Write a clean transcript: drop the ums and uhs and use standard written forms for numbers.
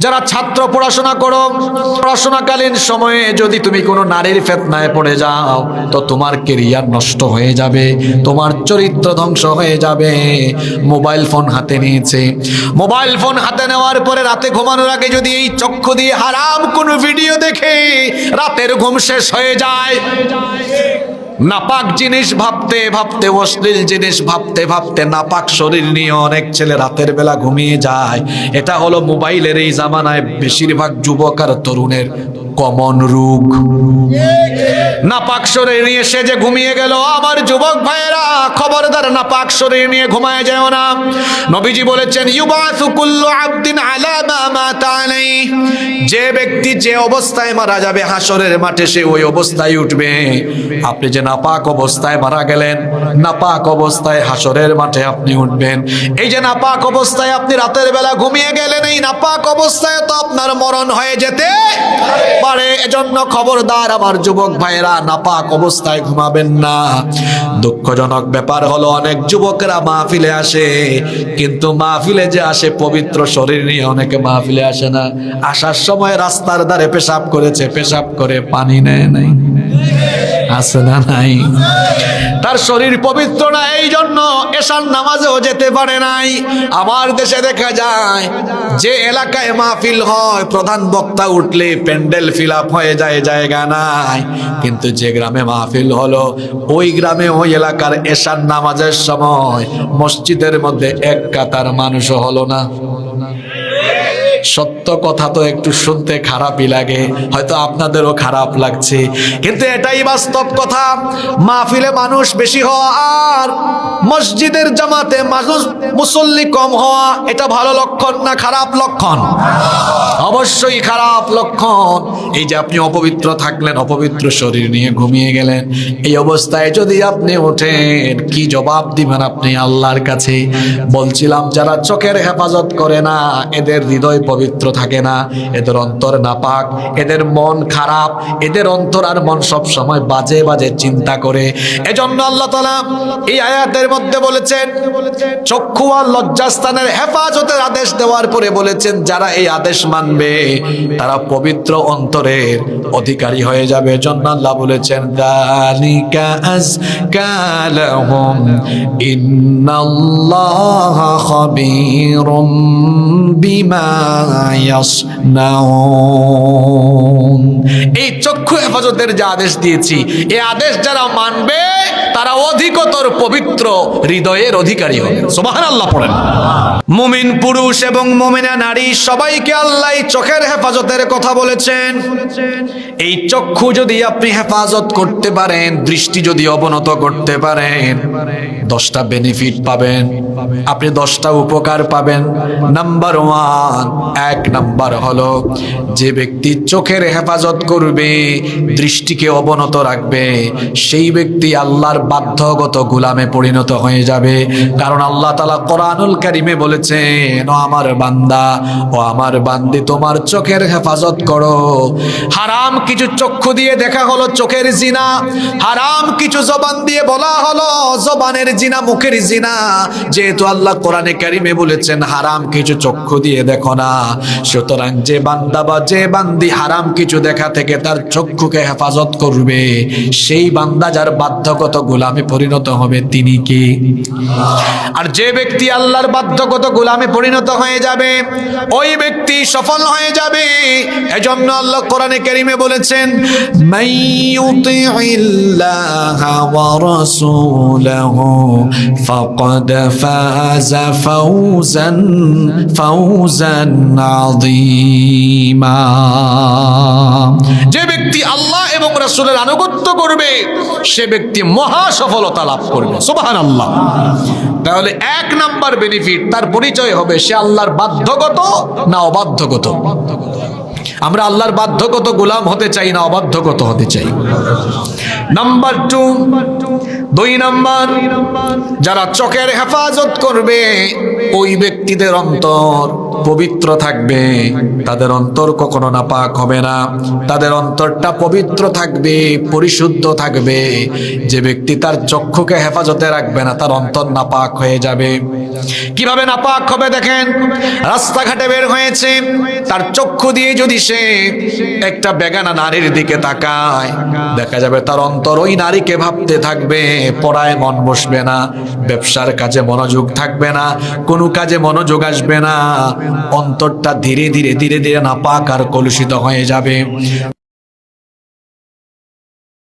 যারা ছাত্র পড়াশোনা করো, পড়াশোনাকালীন সময়ে যদি তুমি কোনো নারীর ফিতনায় পড়ে যাও তো তোমার ক্যারিয়ার নষ্ট হয়ে যাবে, তোমার চরিত্র ধ্বংস হয়ে যাবে। মোবাইল ফোন হাতে নিয়েছে, মোবাইল ফোন হাতে নেওয়ার পরে রাতে ঘুমানোর আগে যদি এই চক্ষু দিয়ে হারাম কোনো ভিডিও দেখে রাতের ঘুম শেষ হয়ে যায়। নাপাক জিনিস ভাবতে ভাবতে, অশ্লীল জিনিস ভাবতে ভাবতে নাপাক শরীর নিয়ে অনেক ছেলে রাতের বেলা ঘুমিয়ে যায়। এটা হলো মোবাইলের এই জামানায় বেশিরভাগ যুবক আর তরুণের কমন রোগ। নাপাক শরীর নিয়ে সে যে ঘুমিয়ে গেল, আমার যুবক ভাইয়েরা খবরদার নাপাক শরীর নিয়ে ঘুমায় যায় না। নবীজি বলেছেন ইউবাসু কুল্লু আবদিন আলা মা মাতা আলাইহি, যে ব্যক্তি যে অবস্থায় মারা যাবে হাসরের মাঠে সে ওই অবস্থায় উঠবে। আপনি যে নাপাক অবস্থায় মারা গেলেন, নাপাক অবস্থায় হাসরের মাঠে আপনি উঠবেন। এই যে নাপাক অবস্থায় আপনি রাতের বেলা ঘুমিয়ে গেলেন, এই নাপাক অবস্থায় তো আপনার মরণ হয়ে যেতে পারে। এজন্য খবরদার আমার যুবক ভাইয়েরা, নাপাক অবস্থায় ঘুমাবেন না। দুঃখজনক ব্যাপার হলো অনেক যুবকেরা মাহফিলে আসে, কিন্তু মাহফিলে যে আসে পবিত্র শরীর নিয়ে, অনেকে মাহফিলে আসে না। আসার সময় রাস্তার ধারে পেশাব করেছে, পেশাব করে পানি নেয় নাই, আছে না নাই? তার শরীর পবিত্র না, এই জন্য এশার নামাজেও যেতে পারে নাই। আমার দেশে দেখা যায় যে এলাকায় মাহফিল হয় প্রধান বক্তা উঠলে প্যান্ডেল ফিল আপ হয়ে যায়, জায়গা নাই। কিন্তু যে গ্রামে মাহফিল হলো ওই গ্রামে ওই এলাকার এশার নামাজের সময় মসজিদের মধ্যে এক কাতার মানুষও হলো না। সত্য কথা তো একটু শুনতে খারাপই লাগে, হয়তো আপনাদেরও খারাপ লাগছে, কিন্তু এটাই বাস্তব কথা। মাহফিলে মানুষ বেশি হওয়া আর মসজিদের জামাতে মানুষ মুসল্লি কম হওয়া, এটা ভালো লক্ষণ না খারাপ লক্ষণ? অবশ্যই খারাপ লক্ষণ। এই যে আপনি অপবিত্র থাকলেন, অপবিত্র শরীর নিয়ে ঘুমিয়ে গেলেন, এই অবস্থায় যদি আপনি ওঠেন কি জবাব দিবেন আপনি আল্লাহর কাছে? বলছিলাম যারা চোখের হেফাজত করে না এদের হৃদয় পবিত্র থাকে না, এদের অন্তর নাপাক, এদের মন খারাপ, এদের অন্তর আর মন সব সময় বাজে বাজে চিন্তা করে। এজন্য আল্লাহ তাআলা এই আয়াতের মধ্যে বলেছেন চক্ষু আর লজ্জাস্থানের হেফাজতের আদেশ দেওয়ার পরে বলেছেন যারা এই আদেশ মানবে তারা পবিত্র অন্তরের অধিকারী হয়ে যাবে। এজন্য আল্লাহ বলেছেন যালিকা আযকা লাহুম ইন্নাল্লাহা খাবীরুম বিমা ইয়াসনাউন। এই চক্ষু হেফাজতের যে আদেশ দিয়েছি, এই আদেশ যারা মানবে তারা অধিকতর পবিত্র হৃদয়ের অধিকারী হবে। সুবহানাল্লাহ পড়েন। মুমিন পুরুষ এবং মুমিনা নারী সবাইকে আল্লাহ চোখের হেফাজতের কথা বলেছেন। এই চক্ষু যদি আপনি হেফাজত করতে পারেন, দৃষ্টি যদি অবনত করতে পারেন, 10টা বেনিফিট পাবেন, আপনি 10টা উপকার পাবেন। নাম্বার 1, 1 নাম্বার হলো যে ব্যক্তি চোখের হেফাজত করবে, দৃষ্টিকে অবনত রাখবে, সেই ব্যক্তি আল্লাহর বাধ্যগত গোলামে পরিণত হয়ে যাবে। কারণ আল্লাহ তাআলা কোরআনুল কারীমে বলেছেন ও আমার বান্দা, ও আমার বান্দি তোমার চোখের হেফাজত করো। হারাম কিছু চক্ষু দিয়ে দেখা হলো চোখের জিনা, হারাম কিছু জবান দিয়ে বলা হলো জবানের জিনা, মুখের জিনা। যেহেতু আল্লাহ কোরআনে কারীমে বলেছেন হারাম কিছু চক্ষু দিয়ে দেখো না, সুতরাং যে বান্দা বা যে বান্দি হারাম কিছু দেখা থেকে তার চক্ষুকে হেফাজত করবে, সেই বান্দা যার বাধ্যগত গোলামে পরিণত হবে তিনি কি? আর যে ব্যক্তি আল্লাহর বাধ্যগত গোলামে পরিণত হয়ে যাবে ওই ব্যক্তি সফল হয়ে যাবে। এজন্য আল্লাহ কোরআনে কারীমে বলেছেন মাইয়ুতিইল্লাহা ওয়া রাসূলাহু ফাকাদ ফাযা ফাওজান আযীমা। যে ব্যক্তি আল্লাহ এবং রাসূলের আনুগত্য করবে সে ব্যক্তি মহা সফলতা লাভ করবে। সুবহানাল্লাহ। তাহলে 1 নাম্বার বেনিফিট, তার পরিচয় হবে সে আল্লাহর বাধ্যগত না অবাধ্যগত। আমরা আল্লাহর বাধ্যগত গোলাম হতে চাই না অবাধ্যগত হতে চাই। নাম্বার 2 নাম্বার, যারা চোখের হেফাজত করবে ওই ব্যক্তিদের অন্তর পবিত্র থাকবে, তাদের অন্তর কখনো নাপাক হবে না, তাদের অন্তরটা পবিত্র থাকবে, পরিশুদ্ধ থাকবে। যে ব্যক্তি তার চক্ষুকে হেফাজতে রাখবে না তার অন্তর নাপাক হয়ে যাবে। কিভাবে নাপাক হবে দেখেন, রাস্তাঘাটে বের হয়েছে, তার চক্ষু দিয়ে যদি সে একটা বেগানা নারীর দিকে তাকায়, দেখা যাবে তার অন্তর ওই নারীকে ভাবতে থাকবে, পড়ায় মন বসবে না, ব্যবসার কাজে মনোযোগ থাকবে না, কোনো কাজে মনোযোগ আসবে না, অন্তরটা ধীরে ধীরে ধীরে ধীরে নাপাক আর কলুষিত হয়ে যাবে।